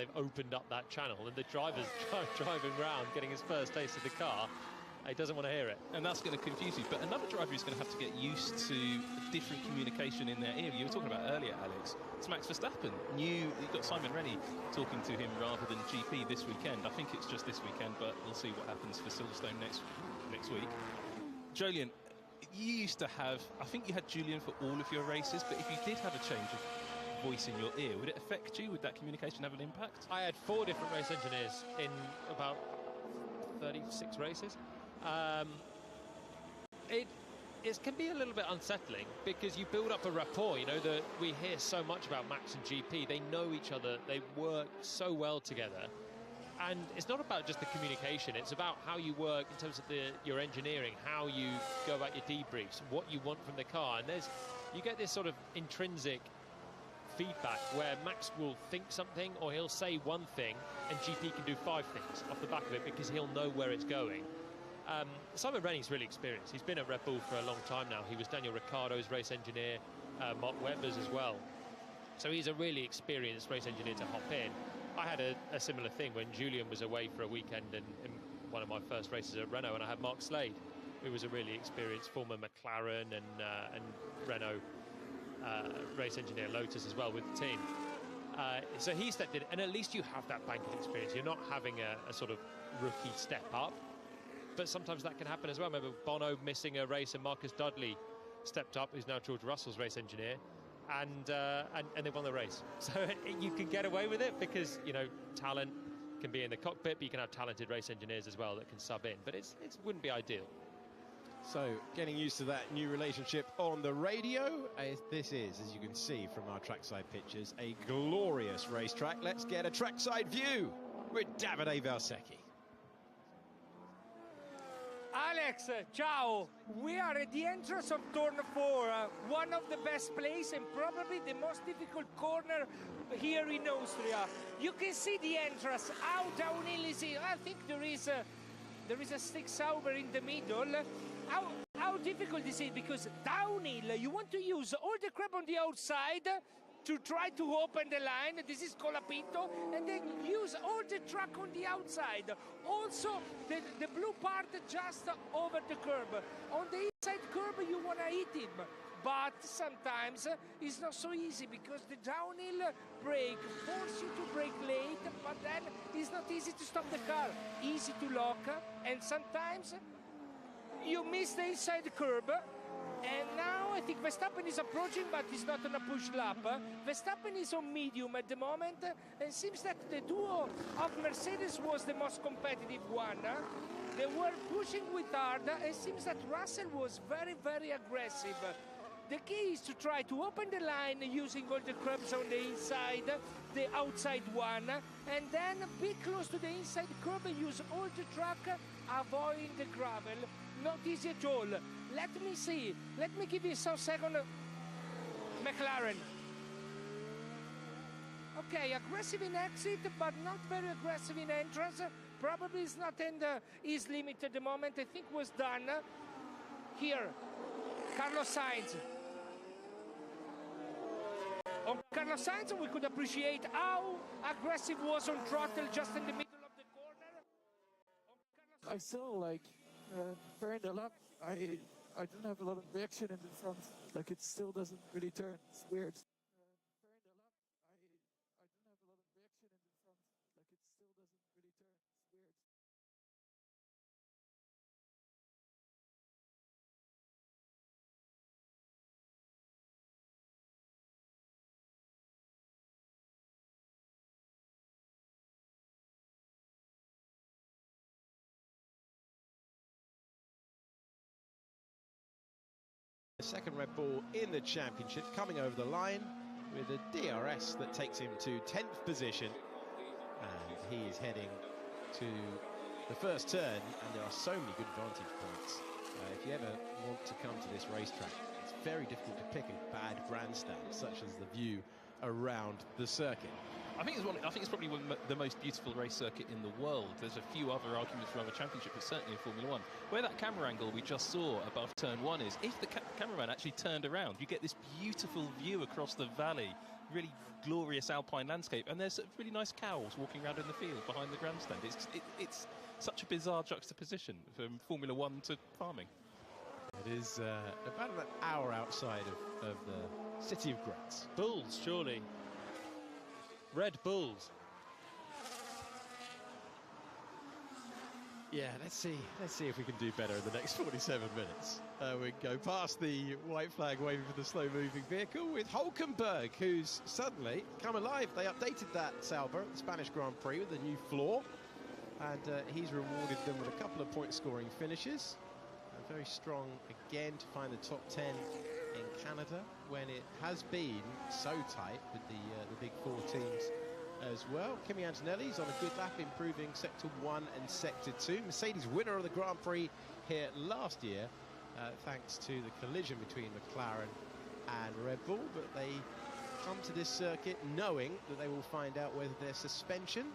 they've opened up that channel, and the driver's driving around, getting his first taste of the car. He doesn't want to hear it. And that's going to confuse you. But another driver who's going to have to get used to different communication in their ear. You were talking about earlier, Alex. It's Max Verstappen. You've got Simon Rennie talking to him rather than GP this weekend. I think it's just this weekend, but we'll see what happens for Silverstone next week. Jolien, you used to have, I think you had Julian for all of your races, but if you did have a change of voice in your ear, would it affect you? Would that communication have an impact? I had 4 different race engineers in about 36 races. It can be a little bit unsettling because you build up a rapport. You know, that we hear so much about Max and GP. They know each other. They work so well together. And it's not about just the communication. It's about how you work in terms of your engineering, how you go about your debriefs, what you want from the car. And you get this sort of intrinsic feedback where Max will think something or he'll say one thing and GP can do 5 things off the back of it because he'll know where it's going. Simon Rennie's really experienced. He's been at Red Bull for a long time now. He was Daniel Ricciardo's race engineer, Mark Webber's as well. So he's a really experienced race engineer to hop in. I had a similar thing when Julian was away for a weekend in one of my first races at Renault, and I had Mark Slade, who was a really experienced former McLaren and Renault race engineer, Lotus as well with the team. So he stepped in, and at least you have that bank of experience. You're not having a sort of rookie step up, but sometimes that can happen as well. Remember Bono missing a race and Marcus Dudley stepped up, who's now George Russell's race engineer, and they won the race. So you can get away with it because, you know, talent can be in the cockpit, but you can have talented race engineers as well that can sub in, but it wouldn't be ideal. So, getting used to that new relationship on the radio. This is, as you can see from our trackside pictures, a glorious racetrack. Let's get a trackside view with Davide Valsecchi. Alex, ciao! We are at the entrance of Turn 4, one of the best places and probably the most difficult corner here in Austria. You can see the entrance, how downhill is it? I think there is a stick sauber in the middle. How difficult is it? Because downhill, you want to use all the crap on the outside to try to open the line. This is Colapinto, and then use all the track on the outside. Also, the blue part just over the curb. On the inside curb, you want to hit him. But sometimes it's not so easy because the downhill brake forces you to brake late, but then it's not easy to stop the car. Easy to lock, and sometimes you miss the inside curb. And now I think Verstappen is approaching, but he's not on a push lap. Verstappen is on medium at the moment, and it seems that the duo of Mercedes was the most competitive one. They were pushing with hard, and it seems that Russell was very, very aggressive. The key is to try to open the line using all the curbs on the inside, the outside one, and then be close to the inside curb and use all the track, avoiding the gravel. Not easy at all. Let me see. Let me give you some second. McLaren. Okay, aggressive in exit, but not very aggressive in entrance. Probably is not in his limit at the moment. I think was done. Here, Carlos Sainz. On Carlos Sainz, we could appreciate how aggressive was on throttle just in the middle of the corner. I still like preparing the lap. I don't have a lot of reaction in the front. Like it still doesn't really turn. It's weird. Preparing the lap. I don't have a lot of reaction in the front. Like it still doesn't really turn. It's weird. The second Red Bull in the championship, coming over the line with a DRS that takes him to 10th position, and he is heading to the first turn, and there are so many good vantage points. If you ever want to come to this racetrack, it's very difficult to pick a bad grandstand, such as the view around the circuit. I think it's probably the most beautiful race circuit in the world. There's a few other arguments for other championships, but certainly in Formula One. Where that camera angle we just saw above turn 1 is, if the cameraman actually turned around, you get this beautiful view across the valley, really glorious alpine landscape, and there's really nice cows walking around in the field behind the grandstand. It's such a bizarre juxtaposition from Formula One to farming. It is about an hour outside of the city of Graz. Bulls, surely. Red Bulls. Yeah, let's see if we can do better in the next 47 minutes. We go past the white flag waving for the slow-moving vehicle with Hulkenberg, who's suddenly come alive. They updated that Sauber at the Spanish Grand Prix with a new floor, and he's rewarded them with a couple of point-scoring finishes. Very strong again to find the top 10 in Canada when it has been so tight with the big 4 teams as well. Kimi Antonelli's on a good lap, improving Sector 1 and Sector 2. Mercedes winner of the Grand Prix here last year, thanks to the collision between McLaren and Red Bull, but they come to this circuit knowing that they will find out whether their suspension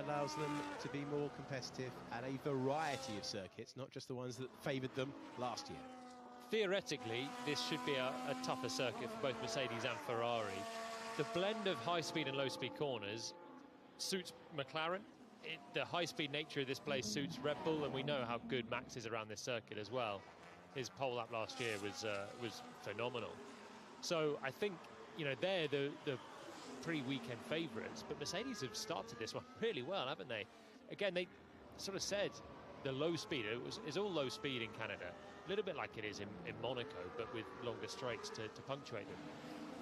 allows them to be more competitive at a variety of circuits, not just the ones that favoured them last year. Theoretically, this should be a tougher circuit for both Mercedes and Ferrari. The blend of high-speed and low-speed corners suits McLaren. The high-speed nature of this place suits Red Bull, and we know how good Max is around this circuit as well. His pole lap last year was phenomenal. So I think, you know, they're the pre-weekend favourites, but Mercedes have started this one really well, haven't they? Again, they sort of said the low speed, it's all low speed in Canada, a little bit like it is in Monaco, but with longer straights to punctuate them.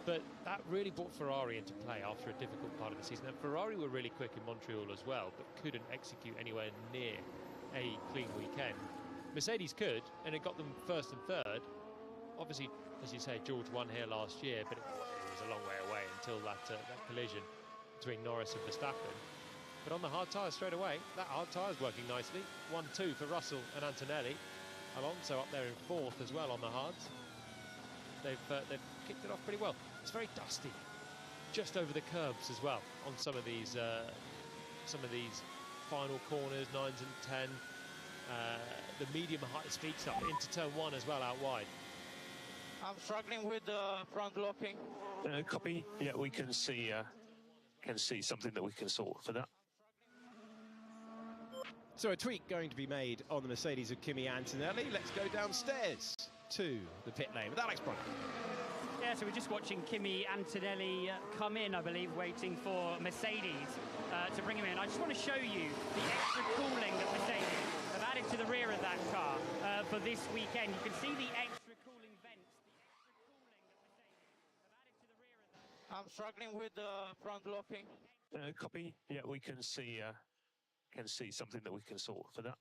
But that really brought Ferrari into play after a difficult part of the season. And Ferrari were really quick in Montreal as well, but couldn't execute anywhere near a clean weekend. Mercedes could, and it got them first and third. Obviously, as you say, George won here last year, but it was a long way away until that collision between Norris and Verstappen. But on the hard tyres straight away, that hard tyre's working nicely. 1-2 for Russell and Antonelli. Alonso up there in 4th as well on the hards. They've kicked it off pretty well. It's very dusty, just over the curbs as well on some of these final corners, 9s and 10. The medium high speed stuff into turn 1 as well out wide. I'm struggling with front locking. Copy. Yeah, we can see something that we can sort for that. So a tweak going to be made on the Mercedes of Kimi Antonelli. Let's go downstairs to the pit lane with Alex Bronner. Yeah, so we're just watching Kimi Antonelli come in, I believe, waiting for Mercedes to bring him in. I just want to show you the extra cooling that Mercedes have added to the rear of that car for this weekend. You can see the extra cooling vents, the extra cooling that Mercedes have added to the rear of that. I'm struggling with front locking. Copy. Yeah, we can see something that we can sort for that.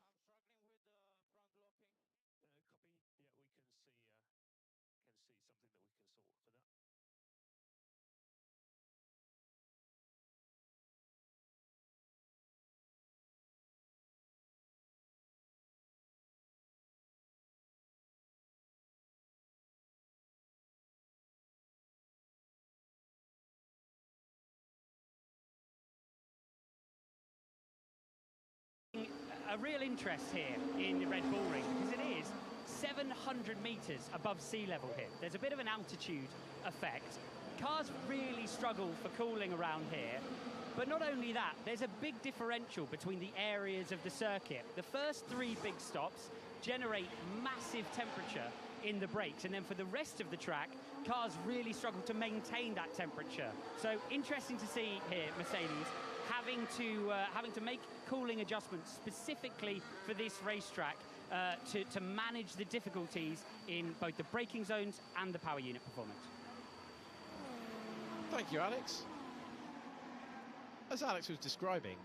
A real interest here in the Red Bull Ring because it is 700 metres above sea level here. There's a bit of an altitude effect. Cars really struggle for cooling around here. But not only that, there's a big differential between the areas of the circuit. The first 3 big stops generate massive temperature in the brakes, and then for the rest of the track, cars really struggle to maintain that temperature. So interesting to see here, Mercedes having to make cooling adjustments specifically for this racetrack to manage the difficulties in both the braking zones and the power unit performance. Thank you, Alex. As Alex was describing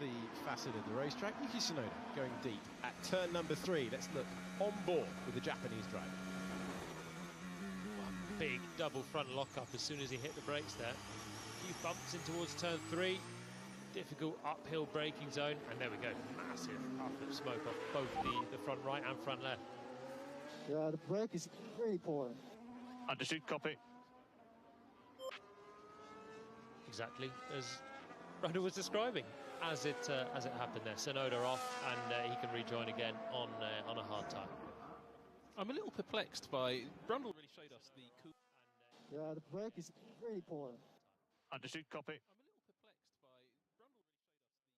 the facet of the racetrack, Yuki Tsunoda going deep at turn number 3. Let's look on board with the Japanese driver. One big double front lock-up as soon as he hit the brakes there. A few bumps in towards turn 3. Difficult uphill braking zone, and there we go. Massive puff of smoke off both the front right and front left. Yeah, the brake is pretty poor. Understood. Copy. exactly as Randall was describing as it happened there. Tsunoda off, and he can rejoin again on a hard time. I'm a little perplexed by Brundle. Really showed us the cool. Yeah, the brake is really poor. Understood, copy. I'm a little perplexed by Brundle. Really showed us the. Yeah, the brake is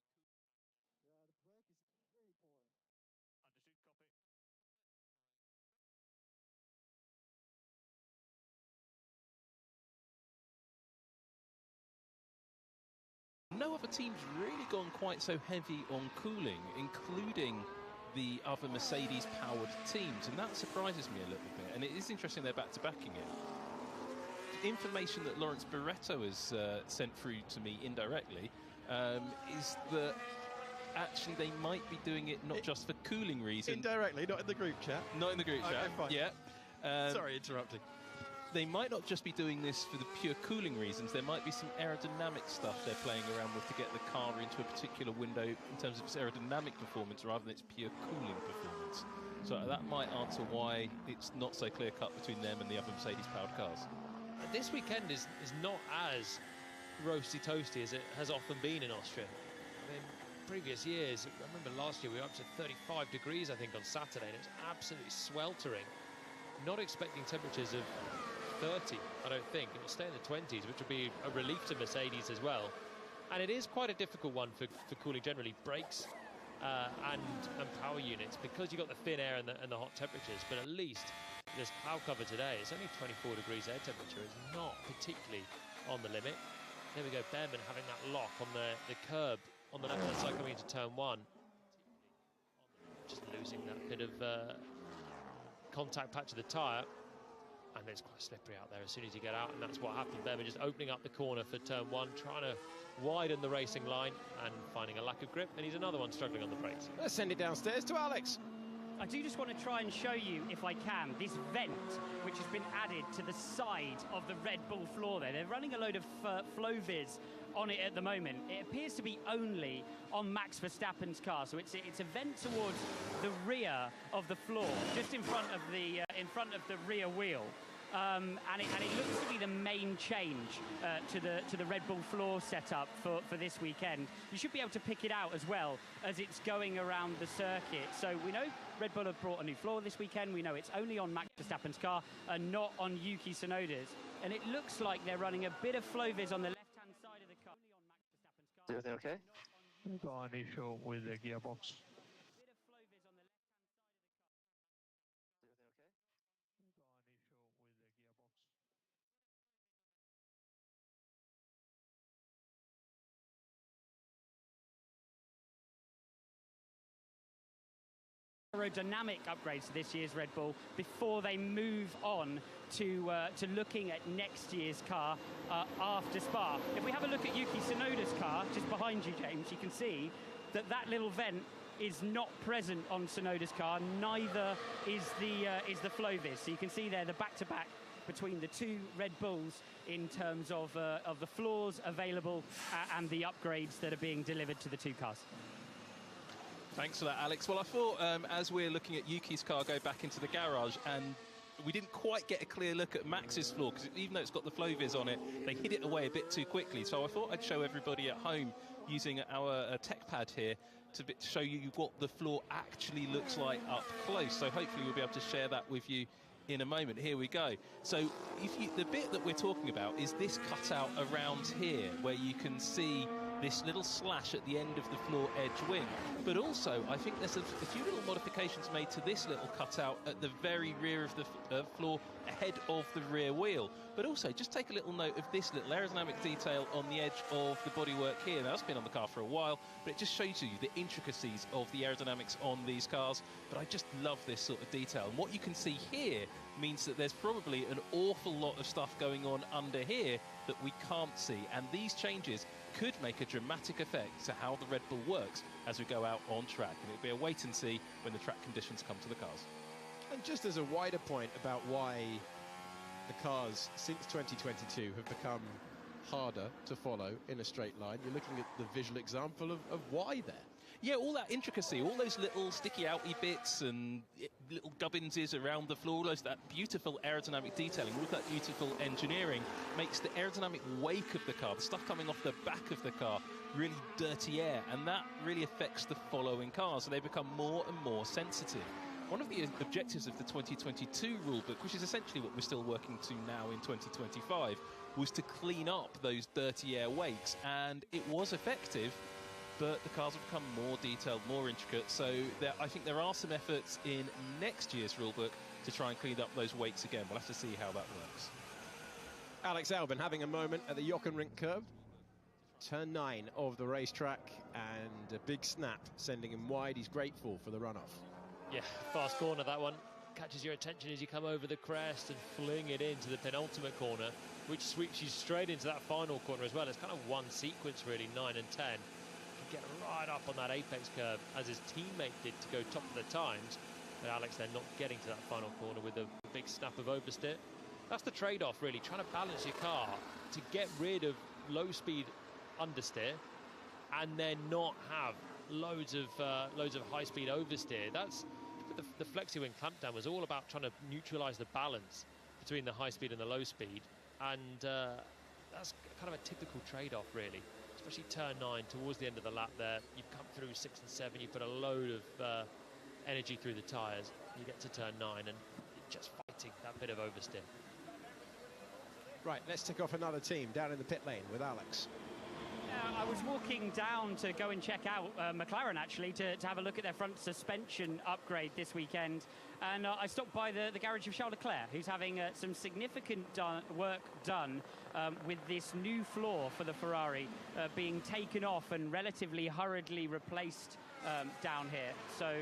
really poor. Understood, copy. No other team's really gone quite so heavy on cooling, including the other Mercedes-powered teams, and that surprises me a little bit. And it is interesting they're back-to-backing it. Information that Lawrence Barretto has sent through to me indirectly is that actually they might be doing it not just for cooling reasons. Indirectly, not in the group chat. Not in the group chat. Okay, fine. Yeah. Sorry, interrupting. They might not just be doing this for the pure cooling reasons. There might be some aerodynamic stuff they're playing around with to get the car into a particular window in terms of its aerodynamic performance rather than its pure cooling performance. So that might answer why it's not so clear-cut between them and the other Mercedes-powered cars. This weekend is not as roasty-toasty as it has often been in Austria. I mean, previous years, I remember last year we were up to 35 degrees, I think, on Saturday, and it was absolutely sweltering. Not expecting temperatures of 30, I don't think. It will stay in the 20s, which would be a relief to Mercedes as well. And it is quite a difficult one for cooling generally, brakes and power units, because you've got the thin air and the hot temperatures. But at least this cloud cover today, it's only 24 degrees air temperature. It's not particularly on the limit. There we go, Behrman having that lock on the curb on the left-hand side coming into turn one. Just losing that bit of contact patch of the tyre. And it's quite slippery out there as soon as you get out, and that's what happened. Behrman just opening up the corner for turn one, trying to widen the racing line and finding a lack of grip, and he's another one struggling on the brakes. Let's send it downstairs to Alex. I do just want to try and show you, if I can, this vent which has been added to the side of the Red Bull floor there. They're running a load of flow-vis on it at the moment. It appears to be only on Max Verstappen's car, so it's a vent towards the rear of the floor, just in front of the rear wheel. And it looks to be the main change to the Red Bull floor setup for this weekend. You should be able to pick it out as well as it's going around the circuit. So we know Red Bull have brought a new floor this weekend. We know it's only on Max Verstappen's car and not on Yuki Tsunoda's. And it looks like they're running a bit of flow-vis on the left-hand side of the car. Is everything okay? Got an issue with the gearbox. Aerodynamic upgrades to this year's Red Bull before they move on to looking at next year's car after Spa. If we have a look at Yuki Tsunoda's car, just behind you, James, you can see that little vent is not present on Tsunoda's car. Neither is the flow-vis. So you can see there the back-to-back between the two Red Bulls in terms of the floors available and the upgrades that are being delivered to the two cars. Thanks for that, Alex. Well, I thought as we're looking at Yuki's car go back into the garage, and we didn't quite get a clear look at Max's floor, because even though it's got the flow-vis on it, they hid it away a bit too quickly. So I thought I'd show everybody at home using our tech pad here to show you what the floor actually looks like up close. So hopefully we'll be able to share that with you in a moment. Here we go. So the bit that we're talking about is this cutout around here, where you can see this little slash at the end of the floor edge wing. But also, I think there's a few little modifications made to this little cutout at the very rear of the floor, ahead of the rear wheel. But also, just take a little note of this little aerodynamic detail on the edge of the bodywork here. Now, that's been on the car for a while, but it just shows you the intricacies of the aerodynamics on these cars. But I just love this sort of detail. And what you can see here means that there's probably an awful lot of stuff going on under here that we can't see. And these changes could make a dramatic effect to how the Red Bull works as we go out on track. And it'll be a wait and see when the track conditions come to the cars. And just as a wider point about why the cars since 2022 have become harder to follow in a straight line. You're looking at the visual example of why there. Yeah, all that intricacy, all those little sticky outy bits and little gubbinses around the floor, all that beautiful aerodynamic detailing, all that beautiful engineering makes the aerodynamic wake of the car, the stuff coming off the back of the car, really dirty air, and that really affects the following cars, and they become more and more sensitive. One of the objectives of the 2022 rulebook, which is essentially what we're still working to now in 2025, was to clean up those dirty air wakes, and it was effective. But the cars have become more detailed, more intricate, so I think there are some efforts in next year's rulebook to try and clean up those weights again. We'll have to see how that works. Alex Albon having a moment at the Jochenrink curve. Turn 9 of the racetrack, and a big snap sending him wide. He's grateful for the runoff. Yeah, fast corner, that one. Catches your attention as you come over the crest and fling it into the penultimate corner, which sweeps you straight into that final corner as well. It's kind of one sequence, really, 9 and 10. Get right up on that apex curve as his teammate did to go top of the times, but Alex then not getting to that final corner with a big snap of oversteer. That's the trade-off, really, trying to balance your car to get rid of low speed understeer and then not have loads of high speed oversteer. That's the flexi-wing clampdown was all about trying to neutralize the balance between the high speed and the low speed, and that's kind of a typical trade-off, really. Especially turn 9 towards the end of the lap there. You've come through 6 and 7, you put a load of energy through the tyres. You get to turn 9 and you're just fighting that bit of oversteer. Right, let's tick off another team down in the pit lane with Alex. I was walking down to go and check out McLaren, actually, to have a look at their front suspension upgrade this weekend. And I stopped by the garage of Charles Leclerc, who's having some significant work done with this new floor for the Ferrari being taken off and relatively hurriedly replaced down here. So,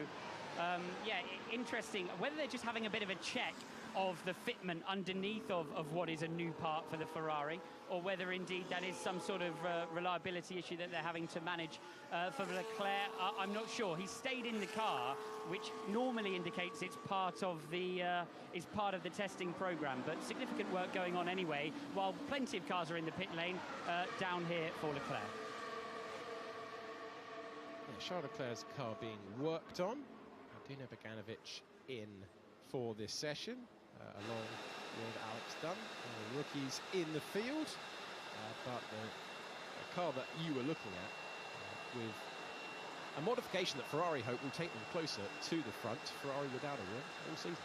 yeah, interesting. Whether they're just having a bit of a check of the fitment underneath of what is a new part for the Ferrari, or whether indeed that is some sort of reliability issue that they're having to manage for Leclerc. I'm not sure. He stayed in the car, which normally indicates it's part of the testing program, but significant work going on anyway, while plenty of cars are in the pit lane down here for Leclerc. Yeah, Charles Leclerc's car being worked on. Dino Beganovic in for this session, along with Alex Dunn, the rookies in the field, but the car that you were looking at with a modification that Ferrari hope will take them closer to the front. Ferrari without a win all season.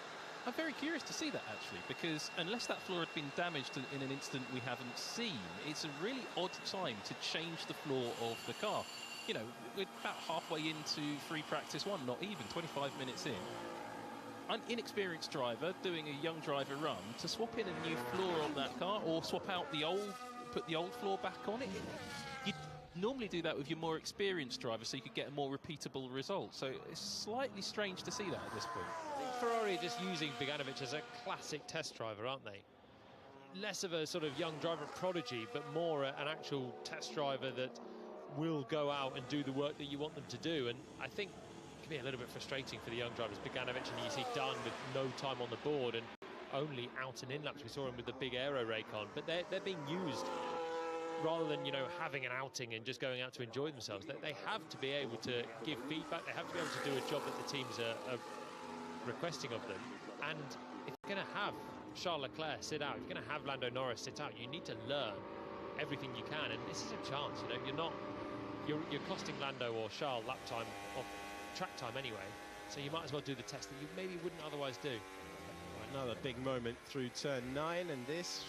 I'm very curious to see that, actually, because unless that floor had been damaged in an instant we haven't seen, it's a really odd time to change the floor of the car. You know, we're about halfway into free practice 1, not even 25 minutes in. An inexperienced driver doing a young driver run to swap in a new floor on that car, or swap out the old, put the old floor back on it. You'd normally do that with your more experienced driver so you could get a more repeatable result. So it's slightly strange to see that at this point. I think Ferrari are just using Beganovic as a classic test driver, aren't they? Less of a sort of young driver prodigy, but more an actual test driver that will go out and do the work that you want them to do. And I think can be a little bit frustrating for the young drivers. Beganovic and you see done with no time on the board and only out and in laps. We saw him with the big aero rake on, but they're being used rather than, you know, having an outing and just going out to enjoy themselves. They have to be able to give feedback. They have to be able to do a job that the teams are requesting of them. And if you're going to have Charles Leclerc sit out, if you're going to have Lando Norris sit out, you need to learn everything you can. And this is a chance. You know, you're costing Lando or Charles lap time or track time anyway, so you might as well do the test that you maybe wouldn't otherwise do. Another big moment through turn 9, and this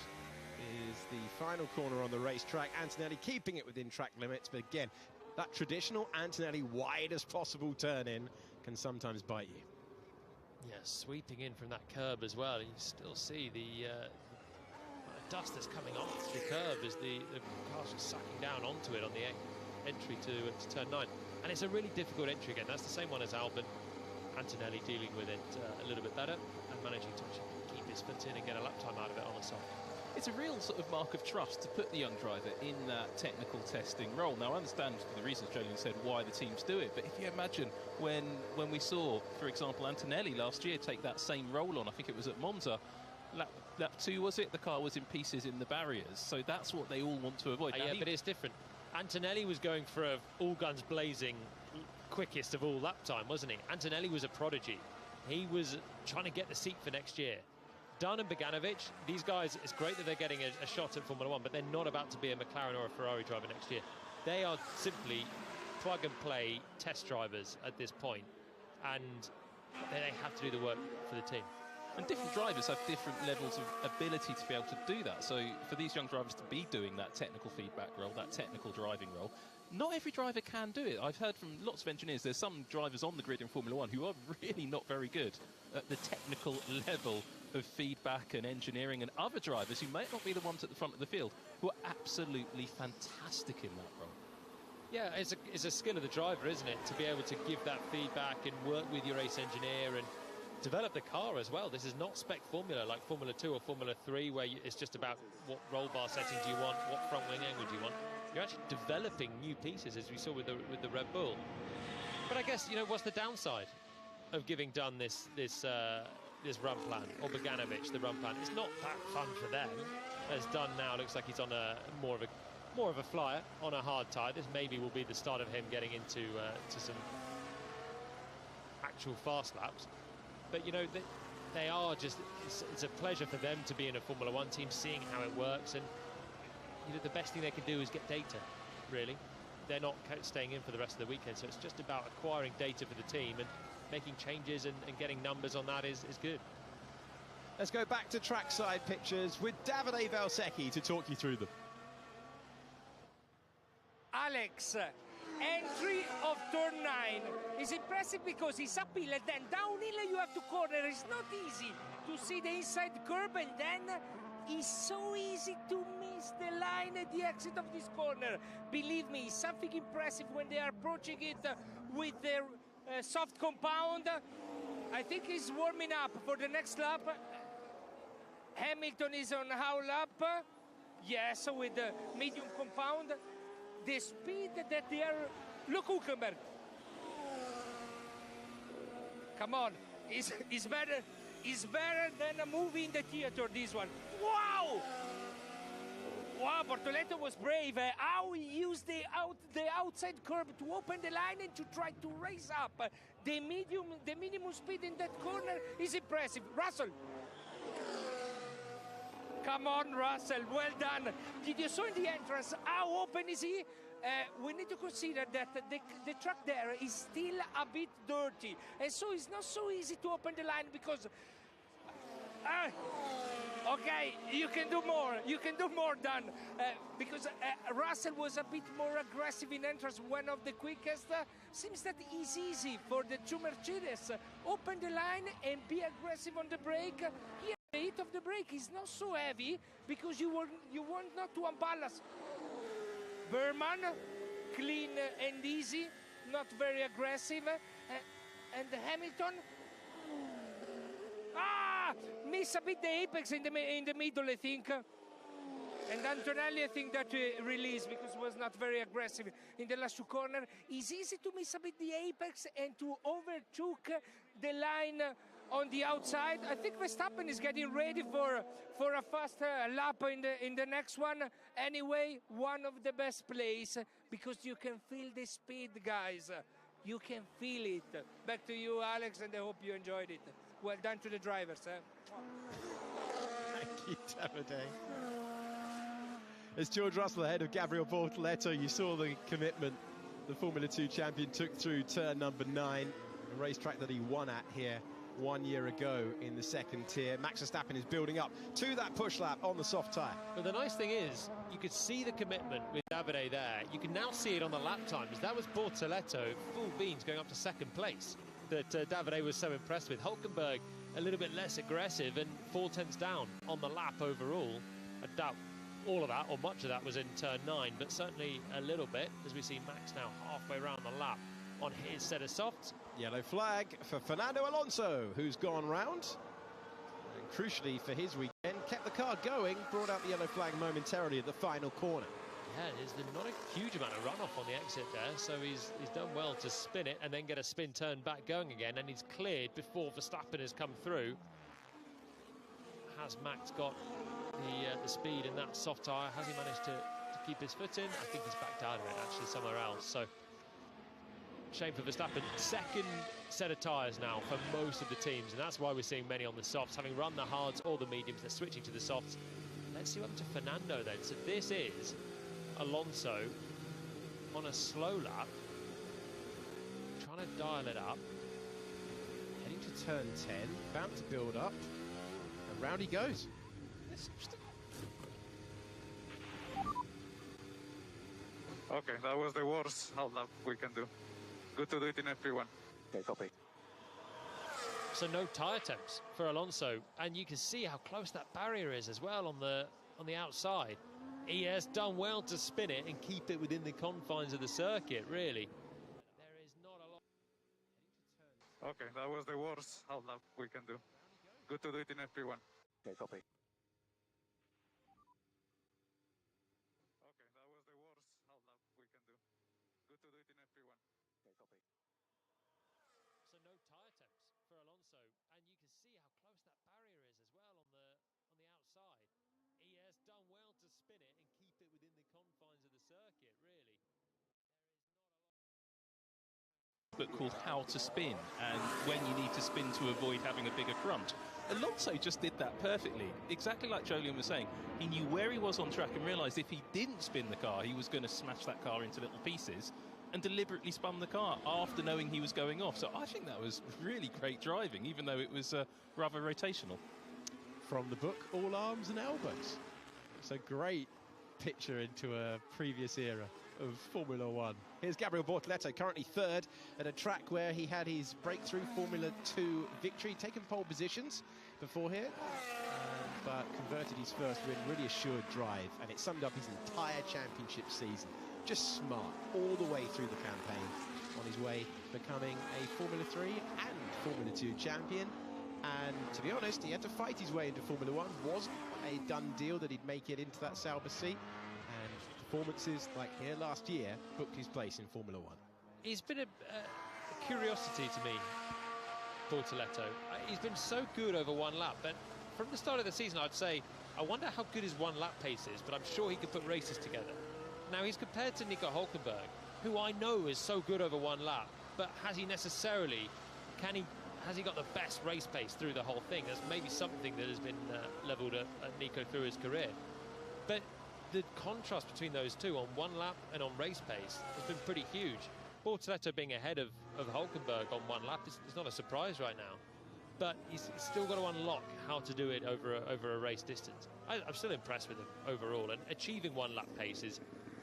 is the final corner on the racetrack. Antonelli keeping it within track limits, but again, that traditional Antonelli wide as possible turn in can sometimes bite you. Yeah, sweeping in from that curb as well. You still see the dust that's coming off the curb as the car's just sucking down onto it on the entry to turn 9. And it's a really difficult entry again. That's the same one as Albon. Antonelli dealing with it a little bit better and managing to actually keep his foot in and get a lap time out of it on a soft. It's a real sort of mark of trust to put the young driver in that technical testing role. Now, I understand for the reasons Jolien said why the teams do it, but if you imagine when we saw, for example, Antonelli last year take that same role on, I think it was at Monza, lap 2, was it? The car was in pieces in the barriers, so that's what they all want to avoid. Yeah, but it's different. Antonelli was going for a all guns blazing quickest of all lap time, wasn't he? Antonelli was a prodigy. He was trying to get the seat for next year. Dunn and Boganovic, these guys, it's great that they're getting a shot at Formula 1, but they're not about to be a McLaren or a Ferrari driver next year. They are simply plug and play test drivers at this point, and they have to do the work for the team. And different drivers have different levels of ability to be able to do that. So for these young drivers to be doing that technical feedback role, that technical driving role, not every driver can do it. I've heard from lots of engineers, there's some drivers on the grid in Formula 1 who are really not very good at the technical level of feedback and engineering, and other drivers who might not be the ones at the front of the field who are absolutely fantastic in that role. Yeah, it's a skill of the driver, isn't it, to be able to give that feedback and work with your race engineer and develop the car as well. This is not spec formula like Formula 2 or Formula 3 where it's just about what roll bar setting do you want, what front wing angle do you want. You're actually developing new pieces, as we saw with the Red Bull. But I guess, you know, what's the downside of giving Dunn this run plan, or Boganovic the run plan? It's not that fun for them, as Dunn now looks like he's on more of a flyer on a hard tyre. This maybe will be the start of him getting into to some actual fast laps. But, you know, they are just, it's a pleasure for them to be in a Formula 1 team, seeing how it works. And, you know, the best thing they can do is get data, really. They're not staying in for the rest of the weekend, so it's just about acquiring data for the team, and making changes and getting numbers on that is good. Let's go back to trackside pictures with Davide Valsecchi to talk you through them. Alex, entry of turn 9 is impressive because it's uphill and then downhill you have to corner. It's not easy to see the inside curb, and then it's so easy to miss the line at the exit of this corner. Believe me, something impressive when they are approaching it with their soft compound. I think he's warming up for the next lap. Hamilton is on how lap? Yes, with the medium compound. The speed that they are... Look, Hülkenberg. Come on, it's better than a movie in the theater, this one. Wow! Wow, Bortoleto was brave. How he used the outside curb to open the line and to try to raise up. The minimum speed in that corner is impressive. Russell. Come on, Russell, well done. Did you saw in the entrance how open is he? We need to consider that the track there is still a bit dirty, and so it's not so easy to open the line because... okay, you can do more, Dan, because Russell was a bit more aggressive in entrance, one of the quickest. Seems that it's easy for the two Mercedes. Open the line and be aggressive on the brake. Here, the hit of the brake is not so heavy because you want not to unbalance. Berman, clean and easy, not very aggressive. And Hamilton... miss a bit the apex in the middle, I think. And Antonelli, I think that release because it was not very aggressive in the last two corners. It's easy to miss a bit the apex and to overtook the line on the outside. I think Verstappen is getting ready for a fast lap in the next one. Anyway, one of the best plays because you can feel the speed, guys. You can feel it. Back to you, Alex, and I hope you enjoyed it. Well done to the drivers. Thank you, Davide. As George Russell ahead of Gabriel Bortoleto, you saw the commitment the Formula 2 champion took through turn number 9, a racetrack that he won at here 1 year ago in the second tier. Max Verstappen is building up to that push lap on the soft tyre. But the nice thing is, you could see the commitment with Davide there. You can now see it on the lap times. That was Bortoleto, full beans, going up to second place, that Davide was so impressed with. Hülkenberg a little bit less aggressive and 4/10 down on the lap overall. I doubt all of that or much of that was in turn 9, but certainly a little bit, as we see Max now halfway around the lap on his set of softs. Yellow flag for Fernando Alonso, who's gone round. And crucially for his weekend, kept the car going, brought out the yellow flag momentarily at the final corner. Yeah, there's not a huge amount of runoff on the exit there, so he's done well to spin it and then get a spin turn back going again, and he's cleared before Verstappen has come through. has Max got the speed in that soft tyre? Has he managed to keep his foot in? I think he's backed out of it actually somewhere else. So shame for Verstappen. Second set of tyres now for most of the teams, and that's why we're seeing many on the softs. Having run the hards or the mediums, they're switching to the softs. Let's see what happened to Fernando then. So this is Alonso on a slow lap, trying to dial it up. Heading to turn 10, about to build up, and round he goes. Okay, that was the worst half lap we can do. Good to do it in F1. Okay, copy. So no tyre temps for Alonso, and you can see how close that barrier is as well on the outside. He has done well to spin it and keep it within the confines of the circuit, really. There is not a lot. Okay, that was the worst half lap we can do. Good to do it in F1. Okay, copy. Okay, that was the worst half lap we can do. Good to do it in F1. Okay, copy. So no tyre temps for Alonso, and you can see how close that barrier is as well on the outside. He has done well to spin it and keep it within the confines of the circuit, really. Book called How to Spin, and when you need to spin to avoid having a bigger front. Alonso just did that perfectly, exactly like Jolyon was saying. He knew where he was on track and realised if he didn't spin the car, he was going to smash that car into little pieces, and deliberately spun the car after knowing he was going off. So I think that was really great driving, even though it was rather rotational. From the book, All Arms and Elbows. It's a great picture into a previous era of Formula One. Here's Gabriel Bortoleto, currently third at a track where he had his breakthrough Formula 2 victory, taken pole positions before here, but converted his first win, really assured drive, and it summed up his entire championship season. Just smart all the way through the campaign, on his way becoming a Formula 3 and Formula 2 champion. And to be honest, he had to fight his way into Formula 1. Wasn't a done deal that he'd make it into that Sauber seat. And performances like here last year booked his place in Formula 1. He's been a curiosity to me, Bortoleto. He's been so good over one lap, but from the start of the season, I'd say, I wonder how good his one lap pace is, but I'm sure he could put races together. Now, he's compared to Nico Hülkenberg, who I know is so good over one lap, but has he necessarily, has he got the best race pace through the whole thing? That's maybe something that has been levelled at Nico through his career. But the contrast between those two on one lap and on race pace has been pretty huge. Bortoleto being ahead of Hülkenberg on one lap is not a surprise right now. But he's still got to unlock how to do it over a race distance. I'm still impressed with him overall, and achieving one lap pace is,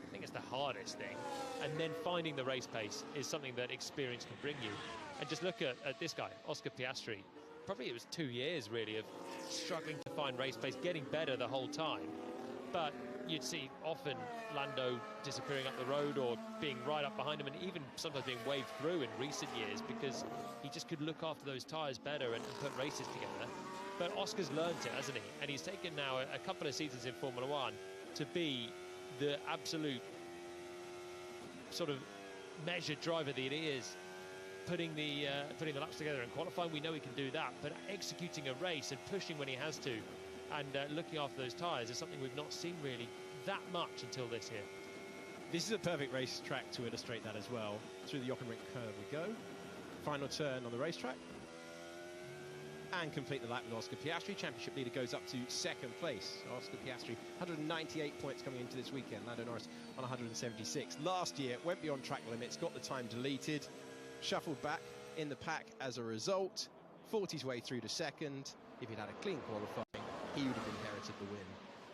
I think, it's the hardest thing. And then finding the race pace is something that experience can bring you. And just look at this guy, Oscar Piastri. Probably it was 2 years, really, of struggling to find race pace, getting better the whole time. But you'd see often Lando disappearing up the road or being right up behind him, and even sometimes being waved through in recent years because he just could look after those tyres better and put races together. But Oscar's learned it, hasn't he? And he's taken now a couple of seasons in Formula 1 to be the absolute sort of measured driver that he is. Putting the laps together and qualifying, we know he can do that, but executing a race and pushing when he has to and looking after those tyres is something we've not seen really that much until this year. This is a perfect racetrack to illustrate that as well. Through the Jochenrinck curve we go. Final turn on the racetrack. And complete the lap with Oscar Piastri. Championship leader goes up to second place. Oscar Piastri, 198 points coming into this weekend. Lando Norris on 176. Last year, went beyond track limits, got the time deleted, shuffled back in the pack as a result, fought his way through to second. If he'd had a clean qualifying, he would have inherited the win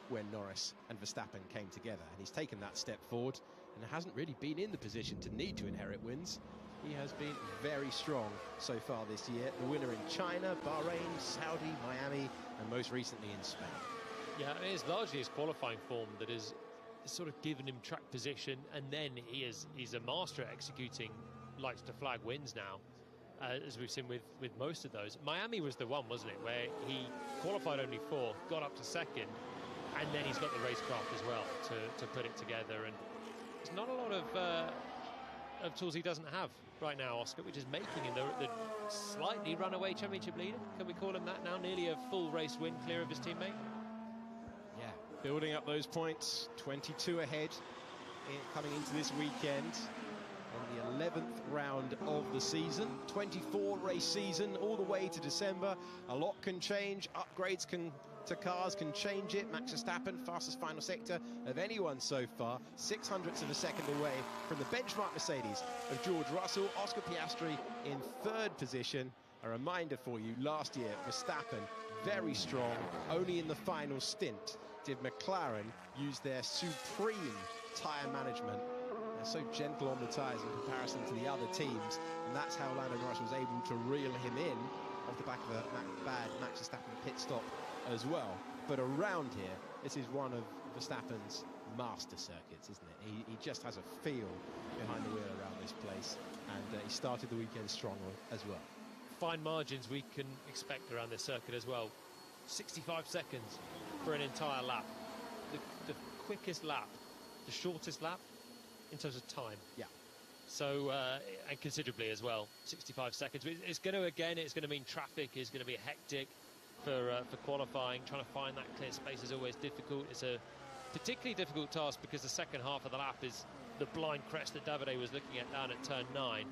when Norris and Verstappen came together. And he's taken that step forward and hasn't really been in the position to need to inherit wins. He has been very strong so far this year. The winner in China, Bahrain, Saudi, Miami, and most recently in Spain. Yeah, I mean, it's largely his qualifying form that has sort of given him track position, and then he's a master at executing likes to flag wins now, as we've seen with most of those. Miami was the one, wasn't it, where he qualified only fourth, got up to second, and then he's got the racecraft as well to put it together. And there's not a lot of of tools he doesn't have right now, Oscar, which is making him the slightly runaway championship leader. Can we call him that now? Nearly a full race win clear of his teammate. Yeah, building up those points, 22 ahead coming into this weekend on the 11th round of the season. 24 race season all the way to December. A lot can change. Upgrades to cars can change it. Max Verstappen, fastest final sector of anyone so far, 600ths of a second away from the benchmark Mercedes of George Russell. Oscar Piastri in third position. A reminder for you, last year Verstappen very strong. Only in the final stint did McLaren use their supreme tyre management. They're so gentle on the tyres in comparison to the other teams, and that's how Lando Norris was able to reel him in off the back of a bad Max Verstappen pit stop as well. But around here, this is one of Verstappen's master circuits, isn't it? He just has a feel behind the wheel around this place, and he started the weekend strongly as well. Fine margins we can expect around this circuit as well. 65 seconds for an entire lap. The quickest lap, the shortest lap in terms of time. Yeah. So, and considerably as well, 65 seconds. It's going to mean traffic is going to be hectic for qualifying. Trying to find that clear space is always difficult. It's a particularly difficult task because the second half of the lap is the blind crest that Davide was looking at down at turn 9,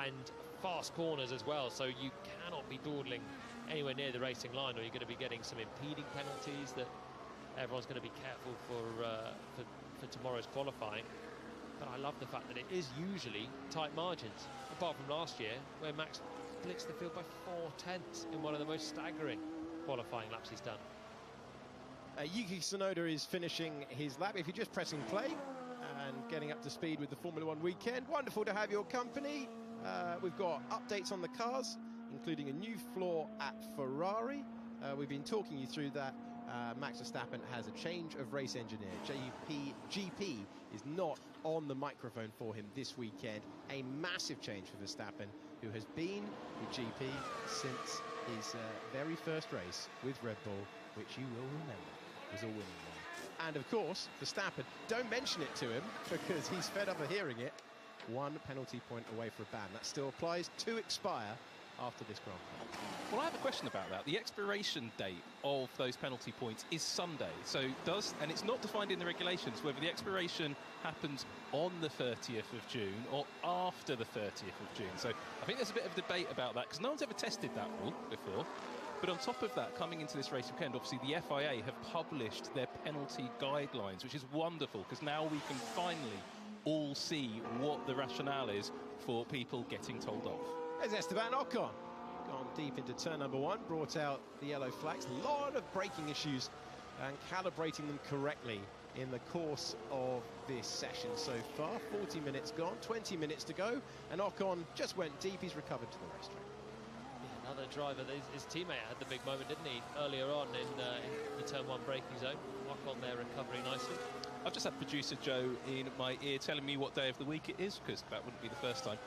and fast corners as well. So you cannot be dawdling anywhere near the racing line, or you're going to be getting some impeding penalties that everyone's going to be careful for tomorrow's qualifying. But I love the fact that it is usually tight margins, apart from last year where Max blitzed the field by 4/10 in one of the most staggering qualifying laps he's done. Yuki Tsunoda is finishing his lap. If you're just pressing play and getting up to speed with the Formula One weekend, wonderful to have your company. We've got updates on the cars, including a new floor at Ferrari. We've been talking you through that. Max Verstappen has a change of race engineer. GP is not on the microphone for him this weekend. A massive change for Verstappen, who has been with GP since his very first race with Red Bull, which you will remember was a winning one. And of course, Verstappen, don't mention it to him because he's fed up of hearing it. 1 penalty point away for a ban. That still applies to expire after this Grand Prix. Well, I have a question about that. The expiration date of those penalty points is Sunday. And it's not defined in the regulations whether the expiration happens on the 30th of June or after the 30th of June. So I think there's a bit of debate about that because no one's ever tested that rule before. But on top of that, coming into this race weekend, obviously the FIA have published their penalty guidelines, which is wonderful because now we can finally all see what the rationale is for people getting told off. There's Esteban Ocon, gone deep into turn number 1, brought out the yellow flags. A lot of braking issues and calibrating them correctly in the course of this session so far. 40 minutes gone, 20 minutes to go, and Ocon just went deep. He's recovered to the racetrack. Yeah, another driver, his teammate had the big moment, didn't he, earlier on in the turn 1 braking zone. Ocon there recovering nicely. I've just had producer Joe in my ear telling me what day of the week it is, because that wouldn't be the first time.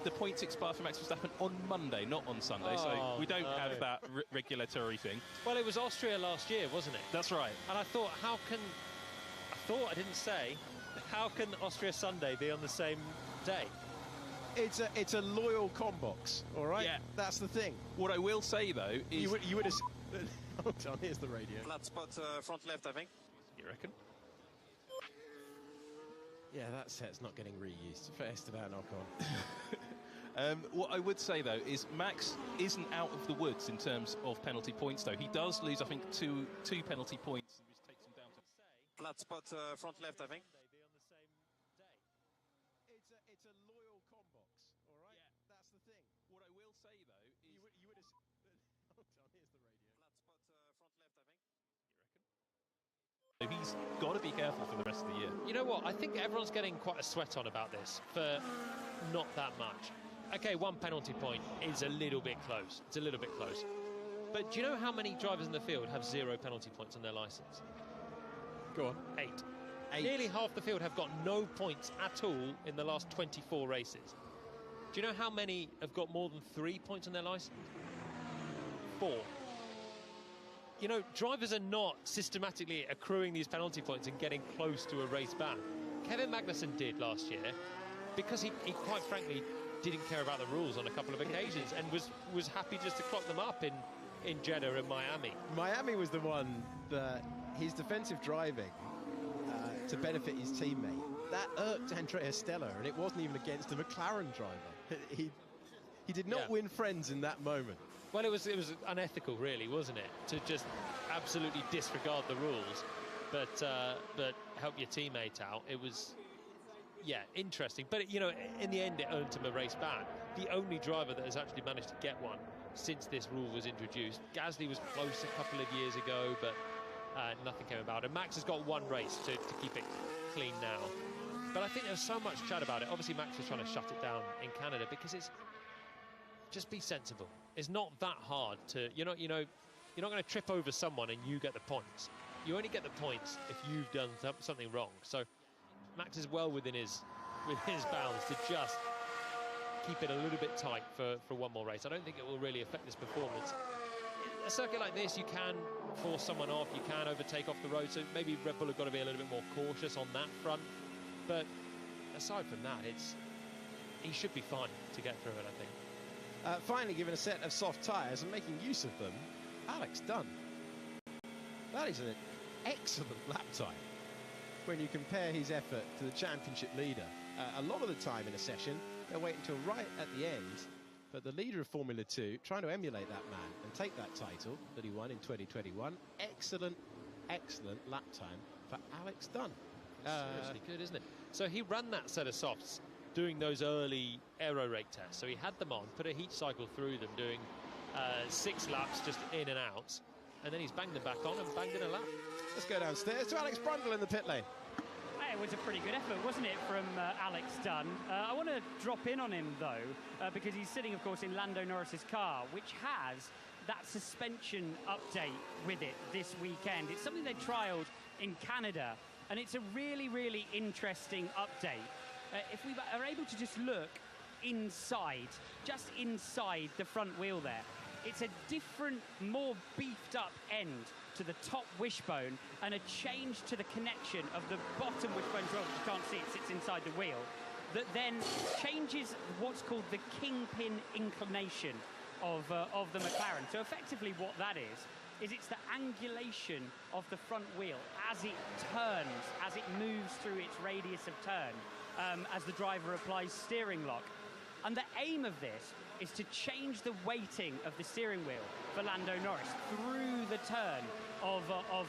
The points expire for Max Verstappen on Monday, not on Sunday, so we don't have that regulatory thing. Well, it was Austria last year, wasn't it? That's right. And I thought, I didn't say, how can Austria Sunday be on the same day? It's a loyal combox, all right? Yeah. That's the thing. What I will say, though, is... You would have... Hold on, here's the radio. Flat spot front left, I think. You reckon? Yeah, that set's not getting reused for Esteban Ocon. What I would say, though, is Max isn't out of the woods in terms of penalty points, though. He does lose, I think, two penalty points, which takes him down to... Flat spot front left, I think. It's a loyal combox, all right? Yeah. That's the thing. What I will say, though, is... You would have... Hold on, here's the radio. Flat spot front left, I think. You reckon? He's got to be careful for the rest of the year. You know what? I think everyone's getting quite a sweat on about this for not that much. Okay, 1 penalty point is a little bit close. It's a little bit close. But do you know how many drivers in the field have 0 penalty points on their licence? Go on. 8. Nearly half the field have got no points at all in the last 24 races. Do you know how many have got more than 3 points on their licence? 4. You know, drivers are not systematically accruing these penalty points and getting close to a race ban. Kevin Magnussen did last year, because he quite frankly didn't care about the rules on a couple of occasions and was happy just to clock them up in Jeddah and Miami. Miami was the one that his defensive driving to benefit his teammate, that irked Andrea Stella, and it wasn't even against a McLaren driver. He did not win friends in that moment. Well, it was unethical, really, wasn't it, to just absolutely disregard the rules, but help your teammate out. It was, interesting. But in the end, it earned him a race ban. The only driver that has actually managed to get one since this rule was introduced. Gasly was close a couple of years ago, but nothing came about. And Max has got one race to keep it clean now. But I think there's so much chat about it. Obviously, Max was trying to shut it down in Canada because it's just be sensible. It's not that hard to you're not going to trip over someone and you get the points. You only get the points if you've done something wrong. So Max is well within his bounds to just keep it a little bit tight for one more race. I don't think it will really affect this performance. A circuit like this, you can force someone off, you can overtake off the road, so maybe Red Bull have got to be a little bit more cautious on that front. But aside from that, he should be fine to get through it, I think. Finally given a set of soft tyres and making use of them, Alex Dunn. That is an excellent lap time when you compare his effort to the championship leader. A lot of the time in a session, they'll wait until right at the end, but the leader of Formula 2 trying to emulate that man and take that title that he won in 2021. Excellent lap time for Alex Dunn. Seriously good, isn't it? So he ran that set of softs doing those early aero rake tests. So he had them on, put a heat cycle through them, doing 6 laps just in and out, and then he's banged them back on and banged in a lap. Let's go downstairs to Alex Brundle in the pit lane. It was a pretty good effort, wasn't it, from Alex Dunn? I want to drop in on him, though, because he's sitting, of course, in Lando Norris's car, which has that suspension update with it this weekend. It's something they trialled in Canada, and it's a really, really interesting update. If we are able to just look inside, just inside the front wheel there, it's a different, more beefed up end to the top wishbone and a change to the connection of the bottom wishbone as well, which you can't see, it sits inside the wheel, that then changes what's called the kingpin inclination of the McLaren. So effectively what that is it's the angulation of the front wheel as it turns, as it moves through its radius of turn, as the driver applies steering lock. And the aim of this is to change the weighting of the steering wheel for Lando Norris through the turn of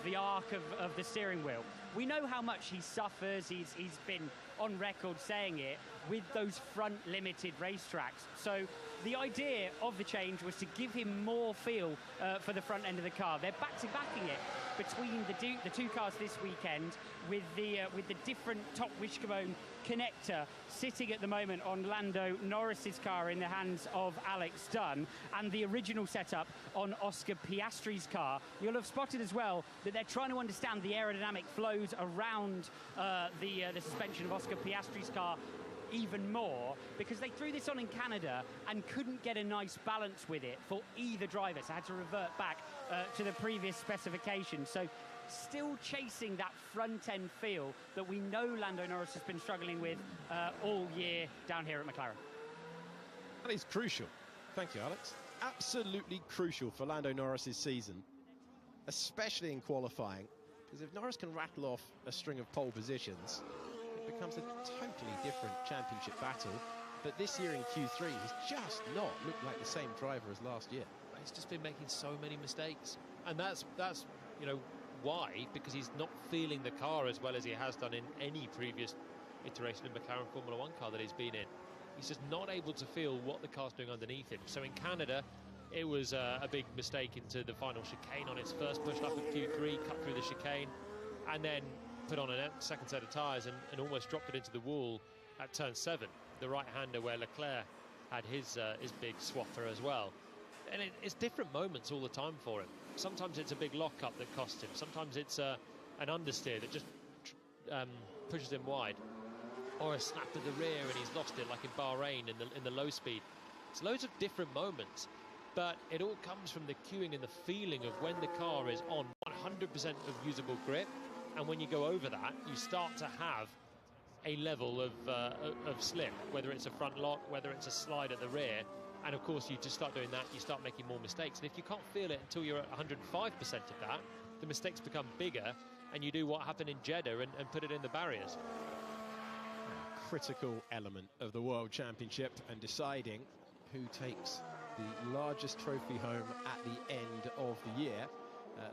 the arc of the steering wheel. We know how much he suffers. He's been on record saying it with those front limited racetracks. So the idea of the change was to give him more feel for the front end of the car. They're back-to-backing it between the two cars this weekend with the different top wishbone connector sitting at the moment on Lando Norris's car in the hands of Alex Dunn, and the original setup on Oscar Piastri's car. You'll have spotted as well that they're trying to understand the aerodynamic flows around the suspension of Oscar Piastri's car even more, because they threw this on in Canada and couldn't get a nice balance with it for either driver, so had to revert back to the previous specification. So still chasing that front-end feel that we know Lando Norris has been struggling with all year down here at McLaren. That is crucial. Thank you, Alex. Absolutely crucial for Lando Norris's season, especially in qualifying, because if Norris can rattle off a string of pole positions, it becomes a totally different championship battle. But this year in Q3, he's just not looked like the same driver as last year. He's just been making so many mistakes, and that's why, because he's not feeling the car as well as he has done in any previous iteration of McLaren Formula 1 car that he's been in. He's just not able to feel what the car's doing underneath him. So in Canada, it was a big mistake into the final chicane on its first push up at Q3, cut through the chicane, and then put on a second set of tyres and almost dropped it into the wall at turn 7, the right-hander where Leclerc had his big swapper as well. And it's different moments all the time for him. Sometimes it's a big lock-up that costs him. Sometimes it's an understeer that just pushes him wide. Or a snap to the rear and he's lost it, like in Bahrain in the low speed. It's loads of different moments. But it all comes from the cueing and the feeling of when the car is on 100% of usable grip. And when you go over that, you start to have a level of slip, whether it's a front lock, whether it's a slide at the rear. And of course, you just start doing that, you start making more mistakes. And if you can't feel it until you're at 105% of that, the mistakes become bigger, and you do what happened in Jeddah and put it in the barriers. Critical element of the World Championship and deciding who takes the largest trophy home at the end of the year.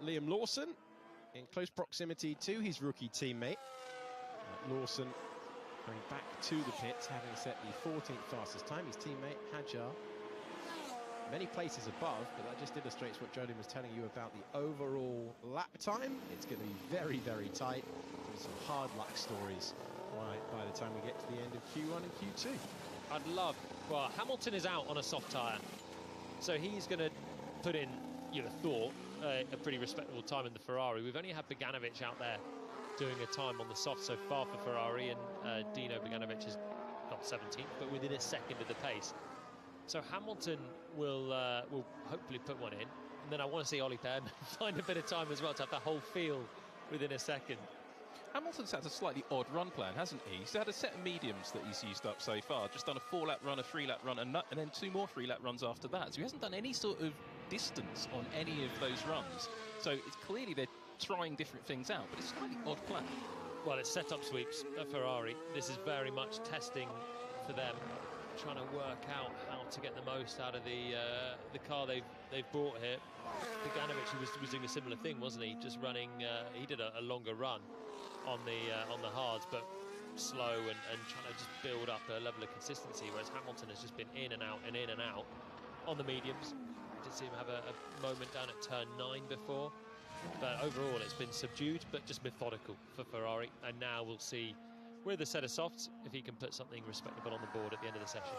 Liam Lawson in close proximity to his rookie teammate. Lawson going back to the pits, having set the 14th fastest time. His teammate Hajar many places above, but that just illustrates what Jolien was telling you about the overall lap time. It's going to be very, very tight. There's some hard luck stories by the time we get to the end of Q1 and Q2. I'd love... Well, Hamilton is out on a soft tyre, so he's going to put in, you'd have thought, a pretty respectable time in the Ferrari. We've only had Beganovic out there doing a time on the soft so far for Ferrari, and Dino Beganovic is not 17th, but within a second of the pace. So Hamilton will hopefully put one in, and then I want to see Ollie Pearman find a bit of time as well to have the whole field within a second. Hamilton's had a slightly odd run plan, hasn't he? He's had a set of mediums that he's used up so far, just done a 4-lap run, a 3-lap run, and then 2 more 3-lap runs after that. So he hasn't done any sort of distance on any of those runs. So it's clearly they're trying different things out, but it's a slightly odd plan. Well, it's set-up sweeps at Ferrari. This is very much testing for them, trying to work out how to get the most out of the car they've brought here. Beganovic was doing a similar thing, wasn't he? Just running, he did a longer run on the hards, but slow and trying to just build up a level of consistency, whereas Hamilton has just been in and out and in and out on the mediums. I did see him have a moment down at turn 9 before, but overall it's been subdued but just methodical for Ferrari, and now we'll see with a set of softs if he can put something respectable on the board at the end of the session.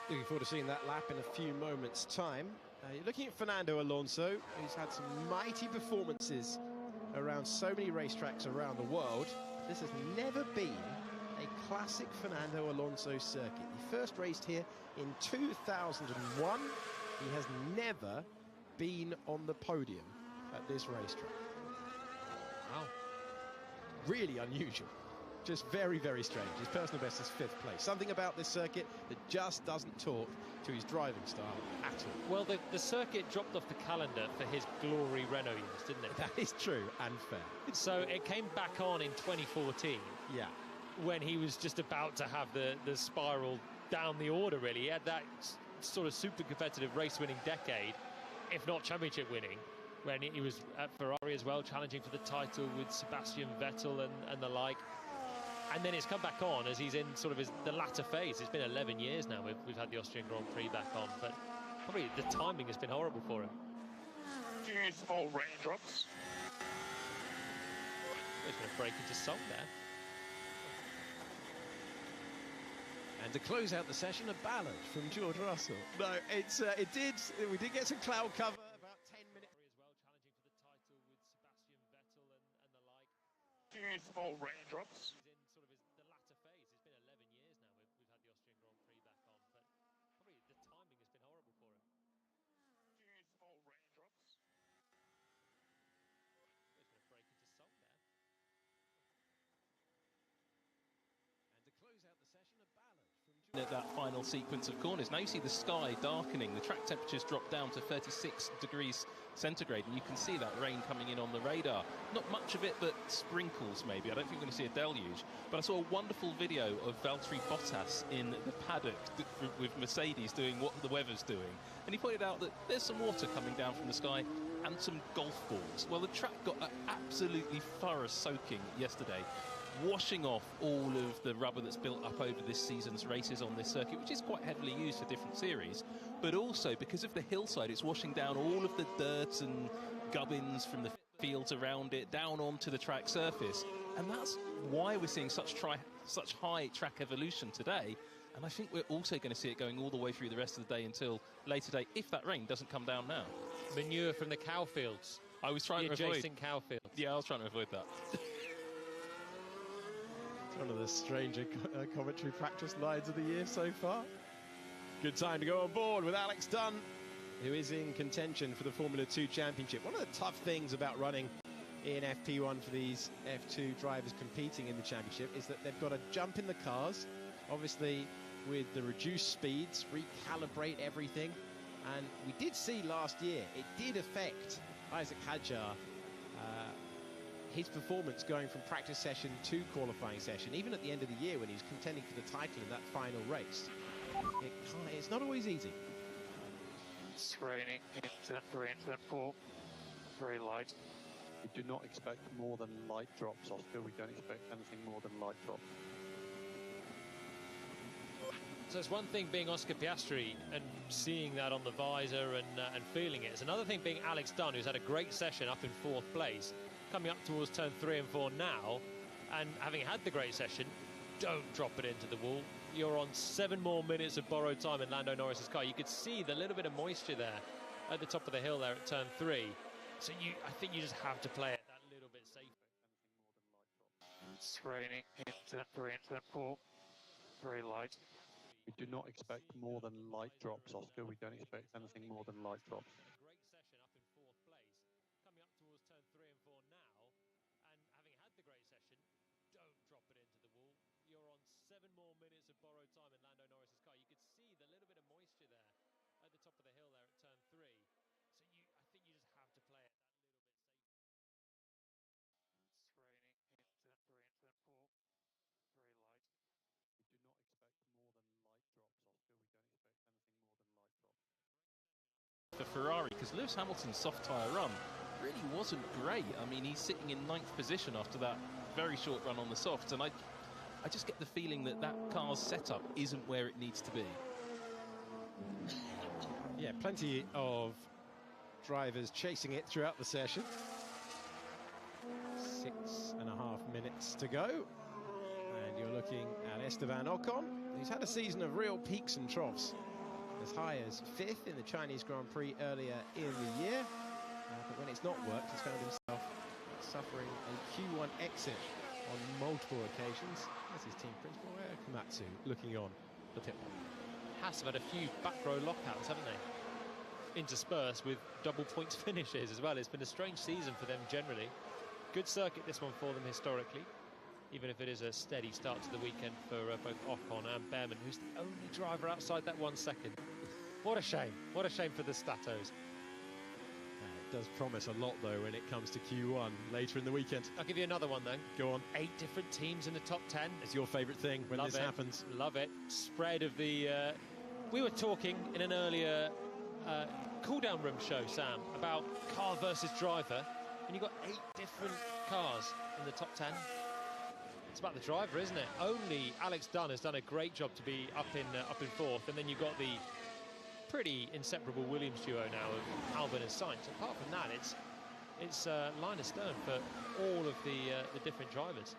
Looking forward to seeing that lap in a few moments' time. You're looking at Fernando Alonso, who's had some mighty performances around so many racetracks around the world. This has never been a classic Fernando Alonso circuit. He first raced here in 2001. He has never been on the podium at this racetrack. Wow. Really unusual. Just very, very strange. His personal best is 5th place. Something about this circuit that just doesn't talk to his driving style at all. Well, the circuit dropped off the calendar for his glory Renault years, didn't it? That is true and fair. So it came back on in 2014. Yeah. When he was just about to have the spiral down the order, really. He had that sort of super competitive race-winning decade, if not championship winning, when he was at Ferrari as well, challenging for the title with Sebastian Vettel and the like. And then it's come back on as he's in sort of the latter phase. It's been 11 years now we've had the Austrian Grand Prix back on, but probably the timing has been horrible for him. Beautiful raindrops. He's going to break into song there. And to close out the session, a ballad from George Russell. No, we did get some cloud cover about 10 minutes. As well, challenging for the title with Sebastian Vettel and the like. Beautiful raindrops. He's in sort of the latter phase. It's been 11 years now we've had the Austrian Grand Prix back on, but probably the timing has been horrible for him. Beautiful raindrops. He's going to break into song there. And to close out the session, a ballad from George. At that final sequence of corners, now you see the sky darkening, the track temperatures drop down to 36 degrees centigrade, and you can see that rain coming in on the radar. Not much of it, but sprinkles maybe. I don't think we're going to see a deluge, but I saw a wonderful video of Valtteri Bottas in the paddock with Mercedes doing what the weather's doing, and he pointed out that there's some water coming down from the sky and some golf balls. Well, the track got absolutely thorough soaking yesterday, washing off all of the rubber that's built up over this season's races on this circuit, which is quite heavily used for different series, but also because of the hillside, it's washing down all of the dirt and gubbins from the fields around it down onto the track surface, and that's why we're seeing such high track evolution today. And I think we're also going to see it going all the way through the rest of the day until later day, if that rain doesn't come down now. Manure from the cow fields. I was trying to avoid adjacent cow fields. Yeah, I was trying to avoid that. One of the stranger commentary practice lines of the year so far. Good time to go on board with Alex Dunn, who is in contention for the Formula 2 Championship. One of the tough things about running in FP1 for these F2 drivers competing in the championship is that they've got to jump in the cars, obviously with the reduced speeds, recalibrate everything. And we did see last year, it did affect Isaac Hadjar, his performance going from practice session to qualifying session, even at the end of the year when he was contending for the title in that final race. It's not always easy. It's raining into 4, very light. We do not expect more than light drops, Oscar. We don't expect anything more than light drops. So it's one thing being Oscar Piastri and seeing that on the visor and feeling it. It's another thing being Alex Dunn, who's had a great session up in 4th place, coming up towards turn 3 and 4 now, and having had the great session, don't drop it into the wall. You're on 7 more minutes of borrowed time in Lando Norris's car. You could see the little bit of moisture there at the top of the hill there at turn 3. So I think you just have to play it that little bit safer. It's raining into 4, very light. We do not expect more than light drops, Oscar. We don't expect anything more than light drops. A great session up in 4th place, coming up towards turn 3 and 4 now, and having had the great session, don't drop it into the wall. You're on 7 more minutes of borrowed time in Lando Norris's car. You could see the little bit of moisture there at the top of the hill there at turn 3. So I think you just have to play it that little bit safer. It's raining into 4, very light. We do not expect more than light drops, Oscar. We don't expect anything more than light drops. For Ferrari, because Lewis Hamilton's soft tyre run really wasn't great. I mean, he's sitting in 9th position after that very short run on the softs, and I just get the feeling that car's setup isn't where it needs to be. Yeah, plenty of drivers chasing it throughout the session. 6.5 minutes to go. And you're looking at Esteban Ocon, who's had a season of real peaks and troughs. As high as 5th in the Chinese Grand Prix earlier in the year. But when it's not worked, he's found himself suffering a Q1 exit on multiple occasions. That's his team principal, Komatsu, looking on the pit wall. Haas have had a few back row lockouts, haven't they? Interspersed with double points finishes as well. It's been a strange season for them generally. Good circuit this one for them historically, even if it is a steady start to the weekend for both Ocon and Behrman, who's the only driver outside that 1 second. What a shame. What a shame for the Statos. It does promise a lot, though, when it comes to Q1 later in the weekend. I'll give you another one, then. Go on. 8 different teams in the top 10. It's your favourite thing when this happens. Love it. Spread of the... we were talking in an earlier cool-down room show, Sam, about car versus driver, and you've got 8 different cars in the top 10. It's about the driver, isn't it? Only Alex Dunn has done a great job to be up in 4th, and then you've got the pretty inseparable Williams duo now of Albon and Sainz. Apart from that, it's line astern for all of the different drivers.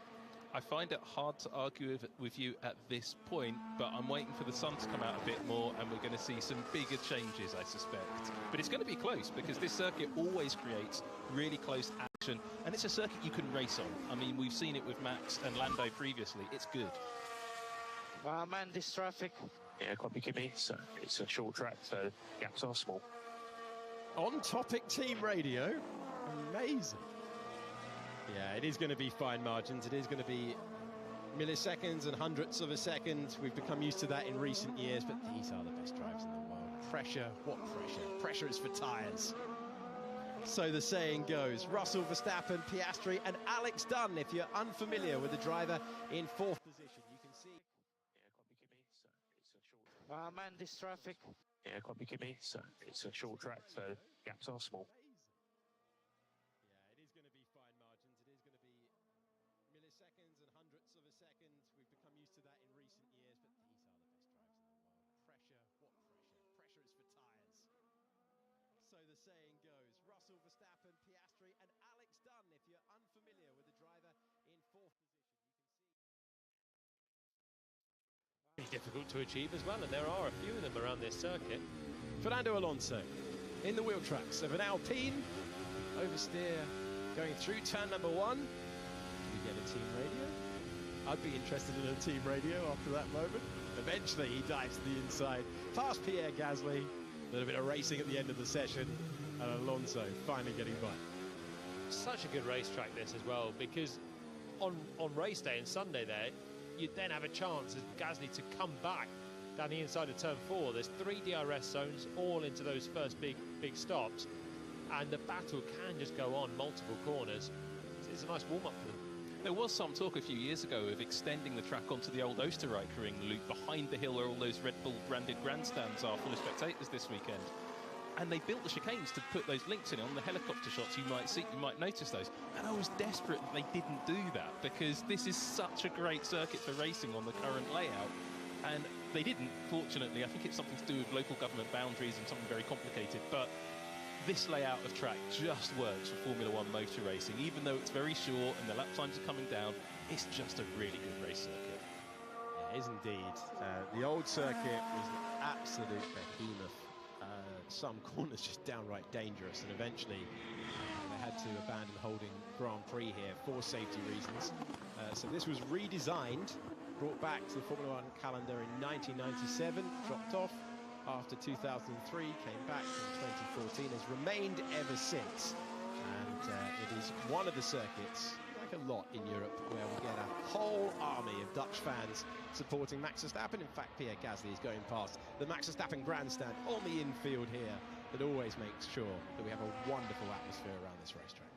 I find it hard to argue with you at this point, but I'm waiting for the sun to come out a bit more, and we're going to see some bigger changes, I suspect. But it's going to be close, because this circuit always creates really close action, and it's a circuit you can race on. I mean, we've seen it with Max and Lando previously. It's good. Man, this traffic. Yeah, copy, Kimmy. So it's a short track, so gaps are small. On topic team radio. Amazing. Yeah, it is going to be fine margins. It is going to be milliseconds and hundredths of a second. We've become used to that in recent years, but these are the best drivers in the world. Pressure, what pressure? Pressure is for tyres. So the saying goes, Russell, Verstappen, Piastri and Alex Dunn. If you're unfamiliar with the driver in 4th position, you can see... Yeah, copy, Kimmy. So it's a short track. Man, this traffic. Yeah, copy, Kimmy. So it's a short track, so gaps are small. Yeah, it is going to be fine margins. It is going to be milliseconds and hundredths of a second. We've become used to that in recent years, but these are the best drivers in the world. Pressure, what pressure? Pressure is for tyres. So the saying goes, Russell, Verstappen, Piastri and Alex Dunn. If you're unfamiliar with the driver in 4th position, you can see... Pretty difficult to achieve as well, and there are a few of them around this circuit. Fernando Alonso in the wheel tracks of an Alpine. Oversteer going through turn number 1. Do we get a team radio? I'd be interested in a team radio after that moment. Eventually he dives to the inside, past Pierre Gasly. A little bit of racing at the end of the session, and Alonso finally getting by. Such a good racetrack this as well, because on race day and Sunday there, you'd then have a chance as Gasly to come back down the inside of turn 4. There's 3 DRS zones all into those first big stops, and the battle can just go on multiple corners. It's a nice warm-up for them. There was some talk a few years ago of extending the track onto the old Österreichring loop behind the hill where all those Red Bull branded grandstands are full of spectators this weekend. And they built the chicanes to put those links in it. On the helicopter shots you might notice those. And I was desperate that they didn't do that, because this is such a great circuit for racing on the current layout. And they didn't, fortunately. I think it's something to do with local government boundaries and something very complicated. But this layout of track just works for Formula One motor racing. Even though it's very short and the lap times are coming down, it's just a really good race circuit. It is indeed. The old circuit was an absolute behemoth. Some corners just downright dangerous, and eventually they had to abandon holding Grand Prix here for safety reasons. So this was redesigned, brought back to the Formula One calendar in 1997, dropped off after 2003, came back in 2014, has remained ever since. And it is one of the circuits, like a lot in Europe, where we get a whole army of Dutch fans supporting Max Verstappen. In fact, Pierre Gasly is going past the Max Verstappen grandstand on the infield here. That always makes sure that we have a wonderful atmosphere around this racetrack.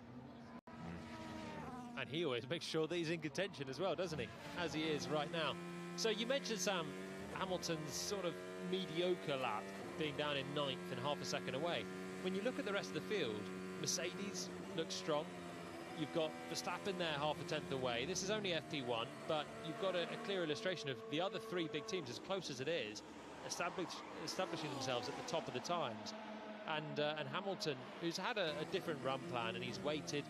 And he always makes sure that he's in contention as well, doesn't he? As he is right now. So you mentioned, Sam, Hamilton's sort of mediocre lap being down in 9th and half a second away. When you look at the rest of the field, Mercedes looks strong. You've got Verstappen there half a tenth away. This is only FP1, but you've got a clear illustration of the other 3 big teams, as close as it is, establishing themselves at the top of the times. And Hamilton, who's had a different run plan, and he's waited.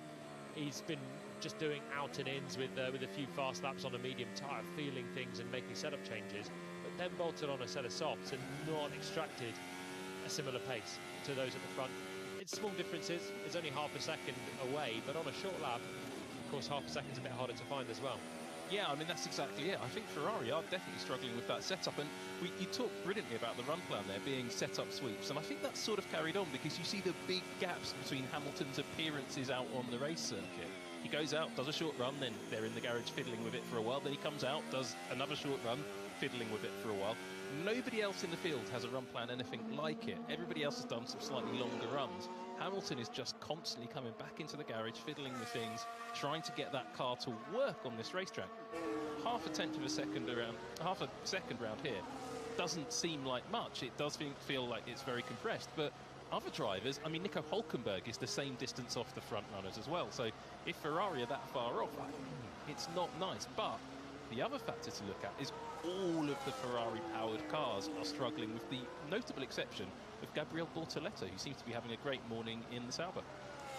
He's been just doing out and ins with a few fast laps on a medium tyre, feeling things and making setup changes, but then bolted on a set of softs and not extracted a similar pace to those at the front. It's small differences. It's only half a second away, but on a short lap, of course, half a second's a bit harder to find as well. Yeah, I mean, that's exactly it. I think Ferrari are definitely struggling with that setup. And you talked brilliantly about the run plan there being set-up sweeps. And I think that's sort of carried on, because you see the big gaps between Hamilton's appearances out on the race circuit. He goes out, does a short run, then they're in the garage fiddling with it for a while. Then he comes out, does another short run, fiddling with it for a while. Nobody else in the field has a run plan anything like it. Everybody else has done some slightly longer runs. Hamilton is just constantly coming back into the garage, fiddling with things, trying to get that car to work on this racetrack. Half a second round here doesn't seem like much. It does feel like it's very compressed, but other drivers, I mean, Nico Hülkenberg is the same distance off the front runners as well. So if Ferrari are that far off, it's not nice. But the other factor to look at is all of the Ferrari-powered cars are struggling, with the notable exception of Gabriel Bortoleto, who seems to be having a great morning in the Sauber.